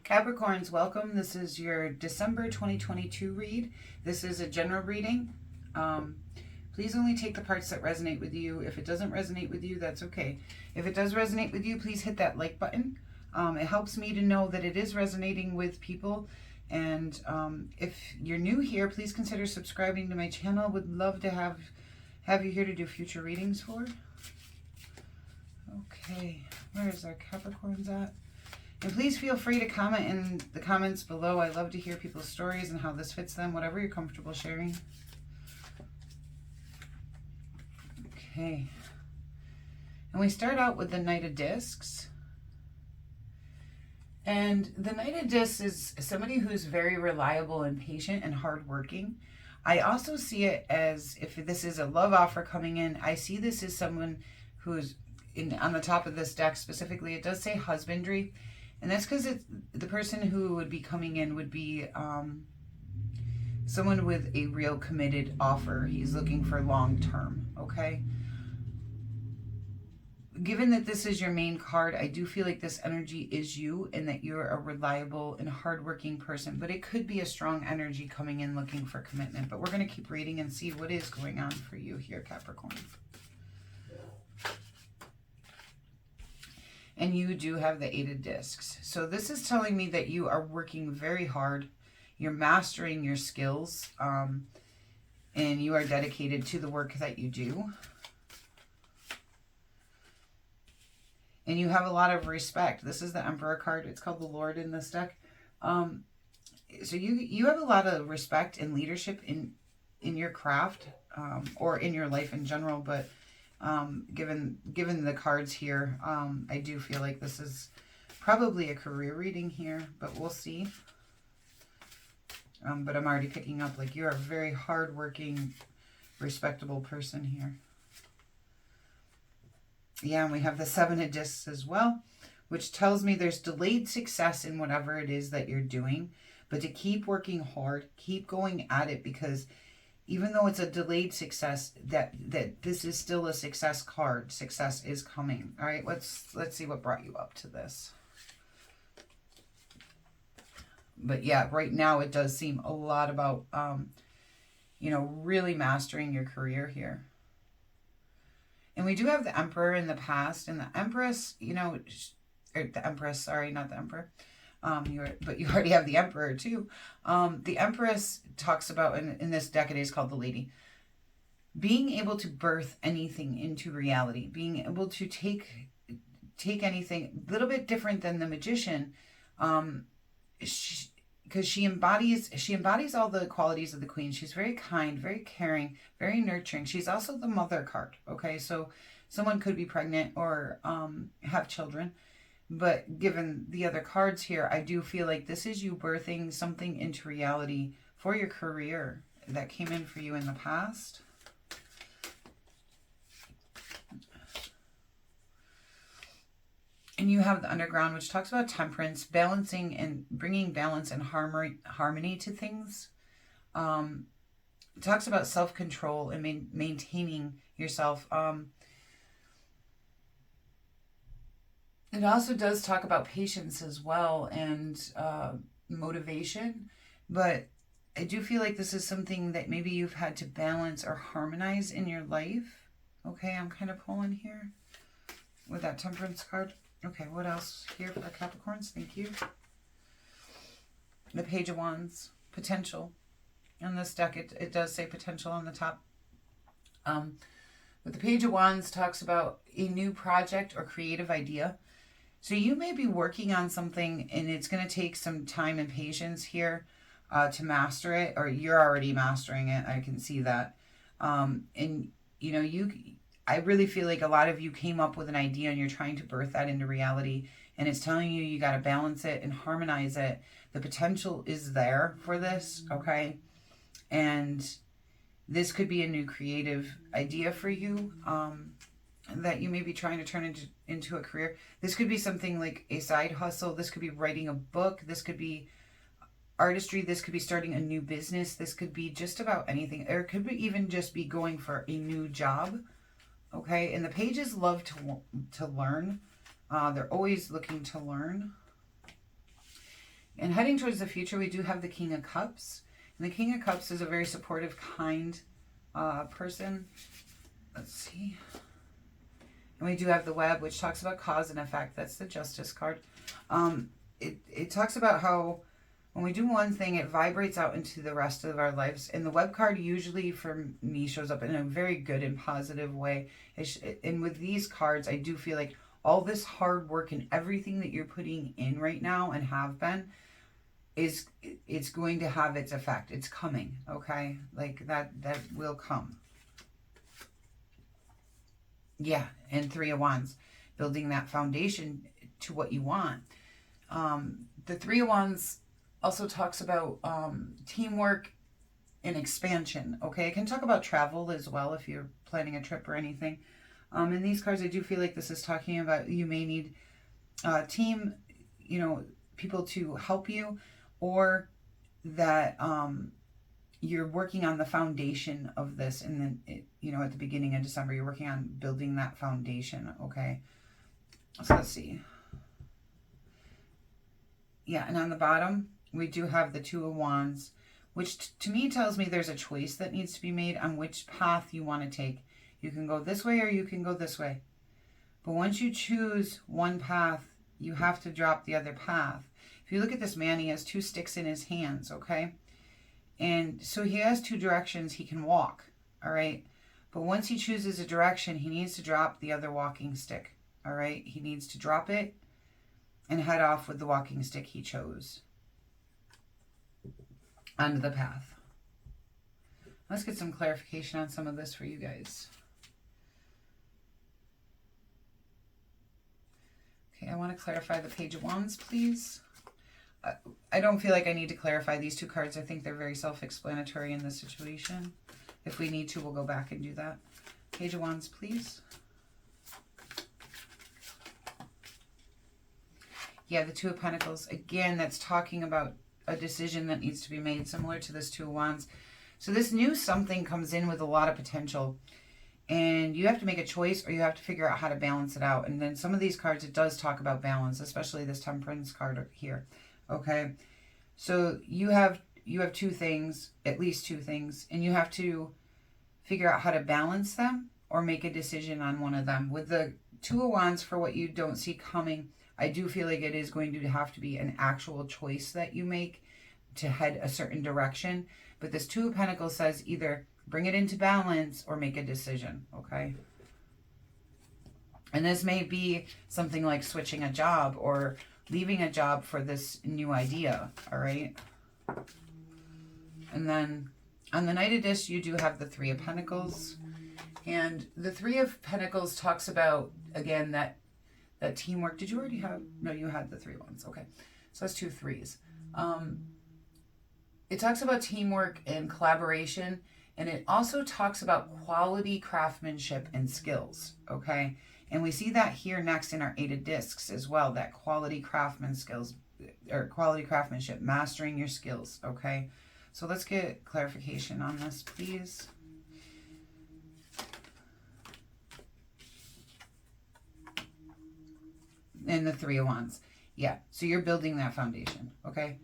Capricorns, welcome. This is your December 2022 read. This is a general reading. Please only take the parts that resonate with you. If it doesn't resonate with you, that's okay. If it does resonate with you, please hit that like button. It helps me to know that it is resonating with people. And if you're new here, please consider subscribing to my channel. Would love to have you here to do future readings for. Okay, where is our Capricorns at? And please feel free to comment in the comments below. I love to hear people's stories and how this fits them, whatever you're comfortable sharing. Okay. And we start out with the Knight of Discs. And the Knight of Discs is somebody who's very reliable and patient and hardworking. I also see it as, if this is a love offer coming in, I see this as someone who's on the top of this deck specifically. It does say husbandry. And that's because the person who would be coming in would be someone with a real committed offer. He's looking for long term, okay? Given that this is your main card, I do feel like this energy is you and that you're a reliable and hardworking person. But it could be a strong energy coming in looking for commitment. But we're going to keep reading and see what is going on for you here, Capricorn. And you do have the Eight of Discs. So this is telling me that you are working very hard. You're mastering your skills. And you are dedicated to the work that you do. And you have a lot of respect. This is the Emperor card. It's called the Lord in this deck. So you have a lot of respect and leadership in your craft. Or in your life in general. But given the cards here, I do feel like this is probably a career reading here, but we'll see. But I'm already picking up like you're a very hardworking, respectable person here. Yeah, and we have the Seven of Discs as well, which tells me there's delayed success in whatever it is that you're doing, but to keep working hard, keep going at it, because even though it's a delayed success, that this is still a success card. Success is coming. All right, let's see what brought you up to this. But yeah, right now it does seem a lot about, really mastering your career here. And we do have the Emperor in the past, and the Empress, or the Empress, sorry, not the Emperor. But you already have the Emperor too. The Empress talks about, in this deck it is called the Lady, being able to birth anything into reality, being able to take anything a little bit different than the Magician, because she embodies all the qualities of the Queen. She's very kind, very caring, very nurturing. She's also the Mother card. Okay, so someone could be pregnant or have children. But given the other cards here, I do feel like this is you birthing something into reality for your career that came in for you in the past. And you have the Underground, which talks about temperance, balancing and bringing balance and harmony to things. It talks about self-control and maintaining yourself. It also does talk about patience as well and motivation. But I do feel like this is something that maybe you've had to balance or harmonize in your life. Okay, I'm kind of pulling here with that Temperance card. Okay, what else here for Capricorns? Thank you. The Page of Wands, potential. In this deck, it does say potential on the top. But the Page of Wands talks about a new project or creative idea. So you may be working on something and it's going to take some time and patience here to master it, or you're already mastering it. I can see that. And, I really feel like a lot of you came up with an idea and you're trying to birth that into reality. And it's telling you got to balance it and harmonize it. The potential is there for this, okay? And this could be a new creative idea for you. That you may be trying to turn into a career. This could be something like a side hustle. This could be writing a book. This could be artistry. This could be starting a new business. This could be just about anything. Or it could be even just be going for a new job. Okay, and the pages love to learn. They're always looking to learn. And heading towards the future, we do have the King of Cups. And the King of Cups is a very supportive, kind person. Let's see. And we do have the Web, which talks about cause and effect. That's the Justice card. It talks about how when we do one thing, it vibrates out into the rest of our lives. And the Web card usually, for me, shows up in a very good and positive way. And with these cards, I do feel like all this hard work and everything that you're putting in right now and have been, it's going to have its effect. It's coming, okay? Like that will come. Yeah, and Three of Wands, building that foundation to what you want. The Three of Wands also talks about teamwork and expansion, okay? It can talk about travel as well if you're planning a trip or anything. In these cards, I do feel like this is talking about you may need team, people to help you, or that you're working on the foundation of this, and then, at the beginning of December, you're working on building that foundation, okay? So let's see. Yeah, and on the bottom, we do have the Two of Wands, which to me tells me there's a choice that needs to be made on which path you want to take. You can go this way or you can go this way. But once you choose one path, you have to drop the other path. If you look at this man, he has two sticks in his hands, okay? And so he has two directions he can walk, all right? But once he chooses a direction, he needs to drop the other walking stick, all right? He needs to drop it and head off with the walking stick he chose onto the path. Let's get some clarification on some of this for you guys. Okay, I want to clarify the Page of Wands, please. I don't feel like I need to clarify these two cards. I think they're very self-explanatory in this situation. If we need to, we'll go back and do that. Page of Wands, please. Yeah, the Two of Pentacles. Again, that's talking about a decision that needs to be made, similar to this Two of Wands. So this new something comes in with a lot of potential. And you have to make a choice, or you have to figure out how to balance it out. And then some of these cards, it does talk about balance, especially this Temperance card here. Okay, so you have two things, at least two things, and you have to figure out how to balance them or make a decision on one of them. With the Two of Wands, for what you don't see coming, I do feel like it is going to have to be an actual choice that you make to head a certain direction. But this Two of Pentacles says either bring it into balance or make a decision, okay? And this may be something like switching a job or leaving a job for this new idea, all right? And then on the Knight of Discs, you do have the Three of Pentacles. And the Three of Pentacles talks about, again, that teamwork. Did you already have? No, you had the three ones. Okay. So that's two threes. It talks about teamwork and collaboration. And it also talks about quality craftsmanship and skills. Okay. And we see that here next in our Eight of Discs as well, that quality craftsmanship, mastering your skills, okay? So let's get clarification on this, please. And the Three of Wands. Yeah, so you're building that foundation, okay?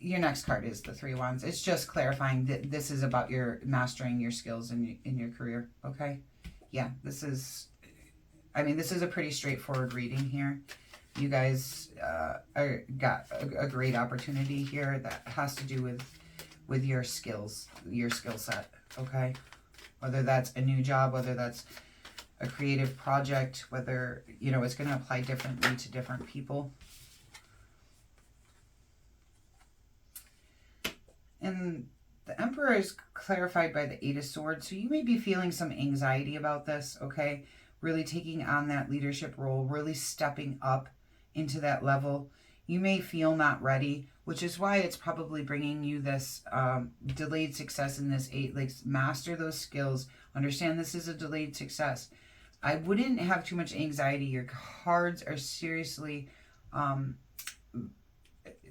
Your next card is the Three of Wands. It's just clarifying that this is about your mastering your skills in your career, okay? Yeah, this is a pretty straightforward reading here. You guys got a great opportunity here that has to do with your skills, your skill set, okay? Whether that's a new job, whether that's a creative project, whether, it's going to apply differently to different people. And the Emperor is clarified by the Eight of Swords, so you may be feeling some anxiety about this, okay? Really taking on that leadership role, really stepping up into that level. You may feel not ready, which is why it's probably bringing you this delayed success in this eight. Like, master those skills. Understand this is a delayed success. I wouldn't have too much anxiety. Your cards are seriously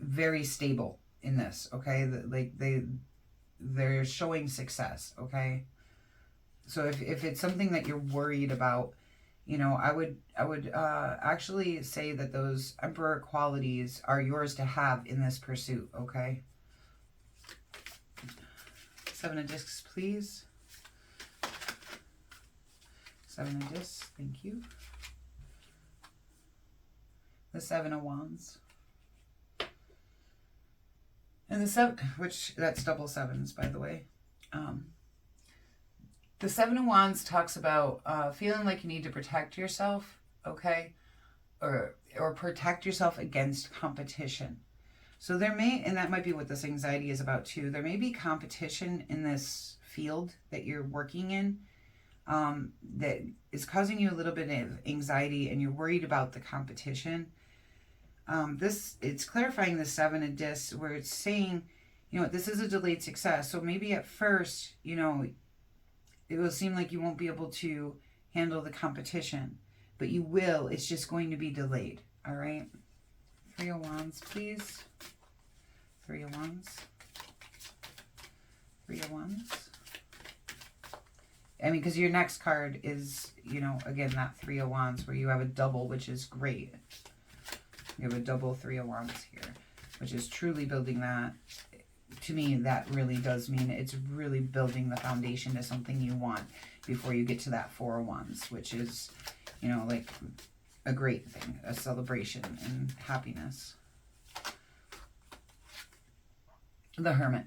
very stable in this, okay? They're showing success, okay? So if it's something that you're worried about, You know, I would actually say that those Emperor qualities are yours to have in this pursuit, okay? 7 of discs, please. 7 of discs, thank you. The 7 of wands. And the 7, which that's double sevens, by the way. The 7 of wands talks about feeling like you need to protect yourself, okay? Or protect yourself against competition. So there may, and that might be what this anxiety is about too, there may be competition in this field that you're working in that is causing you a little bit of anxiety, and you're worried about the competition. It's clarifying the 7 of discs, where it's saying, you know, this is a delayed success. So maybe at first, you know, it will seem like you won't be able to handle the competition, but you will. It's just going to be delayed. All right. 3 of wands, please. 3 of wands. 3 of wands. I mean, because your next card is, you know, again, that 3 of wands, where you have a double, which is great. You have a double 3 of wands here, which is truly building that. To me, that really does mean it's really building the foundation to something you want before you get to that 4 of wands, which is, you know, like a great thing, a celebration and happiness. The Hermit.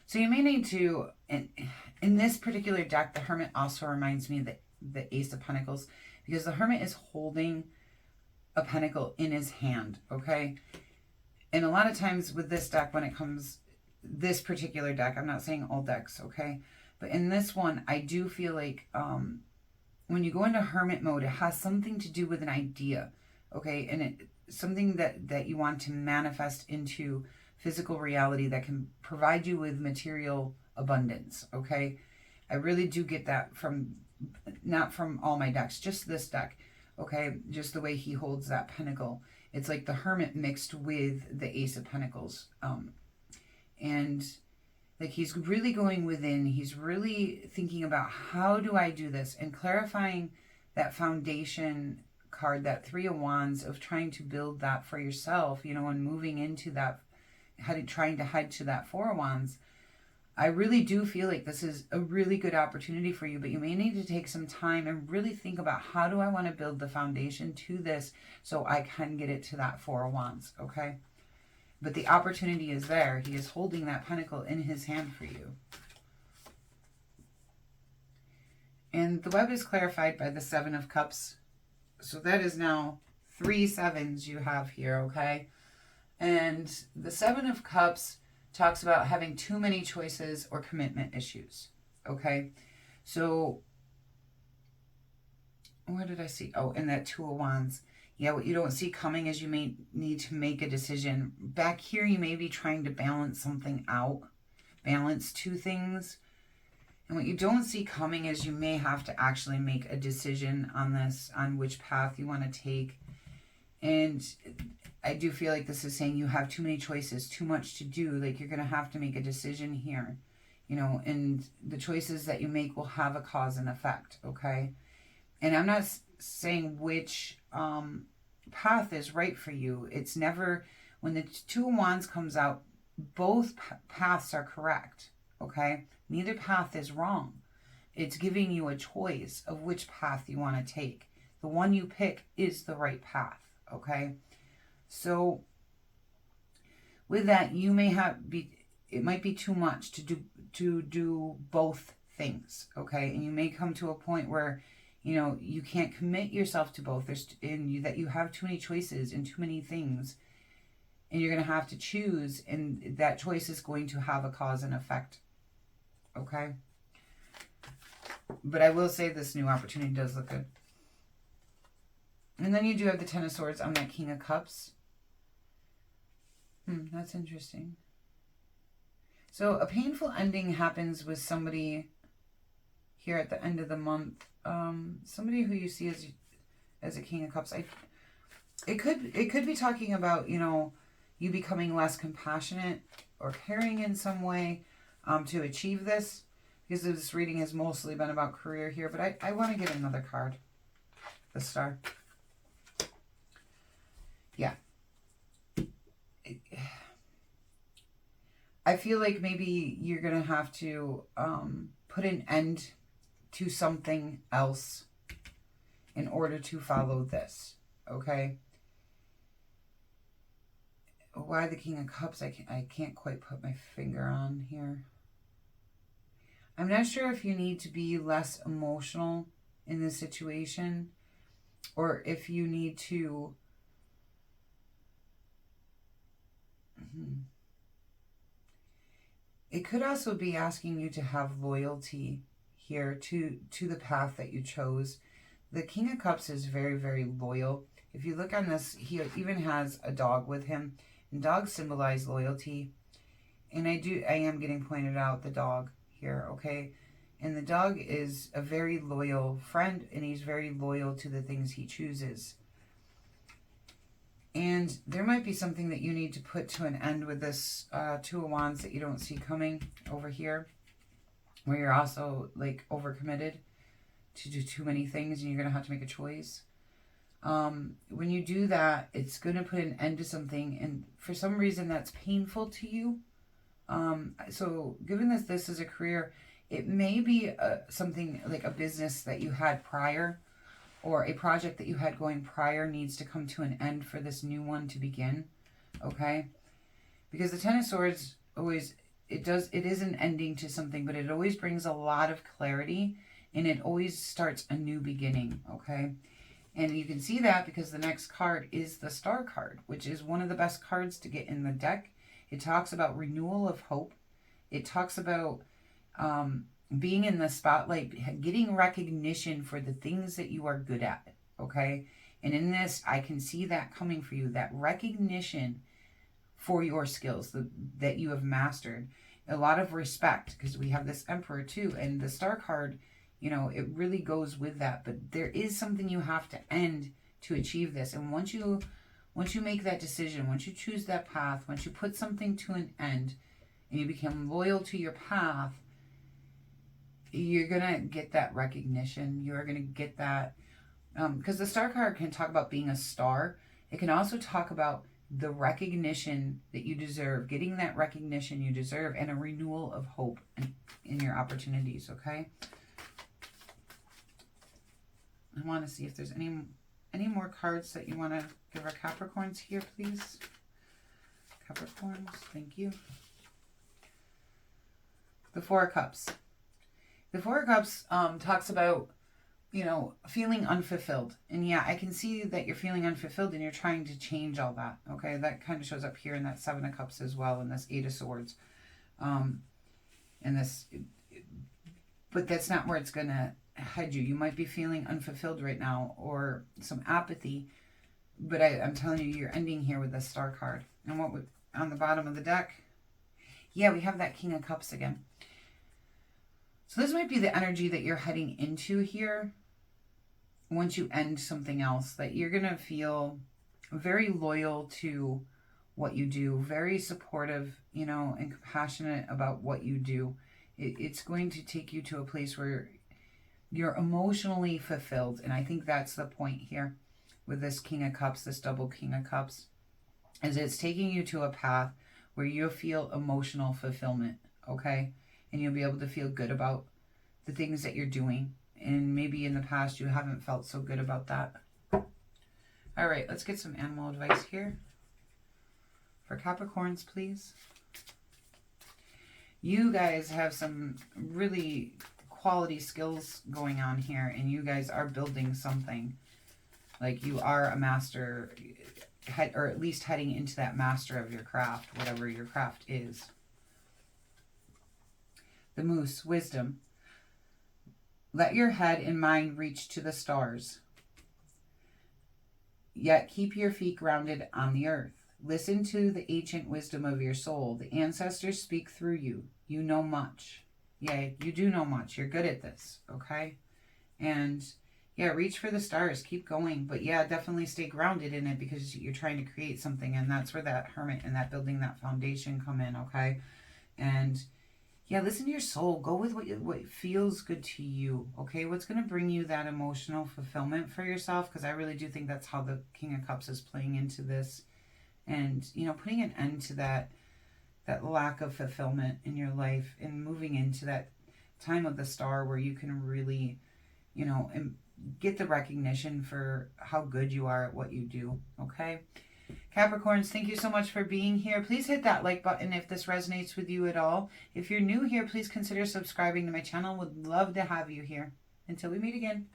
So you may need to, in this particular deck, the Hermit also reminds me of the Ace of Pentacles, because the Hermit is holding a pentacle in his hand, okay? And a lot of times with this deck, when it comes, this particular deck, I'm not saying all decks, okay? But in this one, I do feel like when you go into Hermit mode, it has something to do with an idea, okay? And something that you want to manifest into physical reality that can provide you with material abundance, okay? I really do get that from, not from all my decks, just this deck, okay? Just the way he holds that pentacle. It's like the Hermit mixed with the Ace of Pentacles. And like he's really going within. He's really thinking about, how do I do this? And clarifying that foundation card, that 3 of wands, of trying to build that for yourself, you know, and moving into that, trying to head to that 4 of wands. I really do feel like this is a really good opportunity for you, but you may need to take some time and really think about, how do I want to build the foundation to this so I can get it to that 4 of wands, okay? But the opportunity is there. He is holding that pentacle in his hand for you. And the web is clarified by the 7 of cups. So that is now 3 sevens you have here, okay? And the 7 of cups talks about having too many choices or commitment issues, okay? So where did I see? Oh, and that 2 of wands. Yeah, what you don't see coming is you may need to make a decision. Back here, you may be trying to balance something out, balance 2 things. And what you don't see coming is you may have to actually make a decision on this, on which path you want to take. And I do feel like this is saying you have too many choices, too much to do. Like you're going to have to make a decision here, you know, and the choices that you make will have a cause and effect, okay? And I'm not saying which path is right for you. It's never, when the 2 of wands comes out, both paths are correct, okay? Neither path is wrong. It's giving you a choice of which path you want to take. The one you pick is the right path, okay? So with that, you may it might be too much to do both things, okay? And you may come to a point where, you know, you can't commit yourself to both. That you have too many choices and too many things, and you're going to have to choose, and that choice is going to have a cause and effect, okay? But I will say this new opportunity does look good. And then you do have the 10 of Swords on that King of Cups. That's interesting. So a painful ending happens with somebody here at the end of the month. Somebody who you see as a King of Cups. It could be talking about, you know, you becoming less compassionate or caring in some way to achieve this, because this reading has mostly been about career here. But I want to get another card. the Star. Yeah. I feel like maybe you're going to have to put an end to something else in order to follow this, okay? Why the King of Cups? I can't quite put my finger on here. I'm not sure if you need to be less emotional in this situation or if you need to... It could also be asking you to have loyalty here to the path that you chose. The King of Cups is very, very loyal. If you look on this, he even has a dog with him. And dogs symbolize loyalty. And I am getting pointed out the dog here, okay? And the dog is a very loyal friend, and he's very loyal to the things he chooses. And there might be something that you need to put to an end with this Two of Wands that you don't see coming over here, where you're also like overcommitted to do too many things and you're going to have to make a choice. When you do that, it's going to put an end to something, and for some reason that's painful to you. So given this is a career, it may be something like a business that you had prior, or a project that you had going prior needs to come to an end for this new one to begin, okay? Because the Ten of Swords always, it is an ending to something, but it always brings a lot of clarity, and it always starts a new beginning, okay? And you can see that because the next card is the Star card, which is one of the best cards to get in the deck. It talks about renewal of hope. It talks about being in the spotlight, getting recognition for the things that you are good at, okay? And in this, I can see that coming for you, that recognition for your skills that you have mastered. A lot of respect, because we have this Emperor too, and the Star card, you know, it really goes with that. But there is something you have to end to achieve this. And once you make that decision, once you choose that path, once you put something to an end, and you become loyal to your path, you're going to get that recognition. You're going to get that, because the Star card can talk about being a star. It can also talk about the recognition that you deserve, getting that recognition you deserve, and a renewal of hope in your opportunities, okay? I want to see if there's any more cards that you want to give our Capricorns here, please. Capricorns, thank you. The Four of Cups. The Four of Cups talks about, you know, feeling unfulfilled. And yeah, I can see that you're feeling unfulfilled and you're trying to change all that. Okay, that kind of shows up here in that Seven of Cups as well, in this Eight of Swords. And this, but that's not where it's going to head you. You might be feeling unfulfilled right now, or some apathy. But I'm telling you, you're ending here with the Star card. And what would, on the bottom of the deck? Yeah, we have that King of Cups again. So this might be the energy that you're heading into here once you end something else, that you're going to feel very loyal to what you do, very supportive, you know, and compassionate about what you do. It's going to take you to a place where you're emotionally fulfilled. And I think that's the point here with this King of Cups, this double King of Cups, is it's taking you to a path where you'll feel emotional fulfillment, okay? And you'll be able to feel good about the things that you're doing. And maybe in the past you haven't felt so good about that. All right, let's get some animal advice here. For Capricorns, please. You guys have some really quality skills going on here, and you guys are building something. Like you are a master, or at least heading into that master of your craft, whatever your craft is. The Moose, wisdom. Let your head and mind reach to the stars, yet keep your feet grounded on the earth. Listen to the ancient wisdom of your soul. The ancestors speak through you. You know much. Yeah, you do know much. You're good at this, okay? And yeah, reach for the stars. Keep going. But yeah, definitely stay grounded in it, because you're trying to create something, and that's where that Hermit and that building that foundation come in, okay? And Yeah, listen to your soul. Go with what feels good to you, okay? What's going to bring you that emotional fulfillment for yourself? Because I really do think that's how the King of Cups is playing into this. And, you know, putting an end to that lack of fulfillment in your life and moving into that time of the star where you can really, you know, get the recognition for how good you are at what you do, okay? Capricorns, thank you so much for being here. Please hit that like button if this resonates with you at all. If you're new here, please consider subscribing to my channel. Would love to have you here. Until we meet again.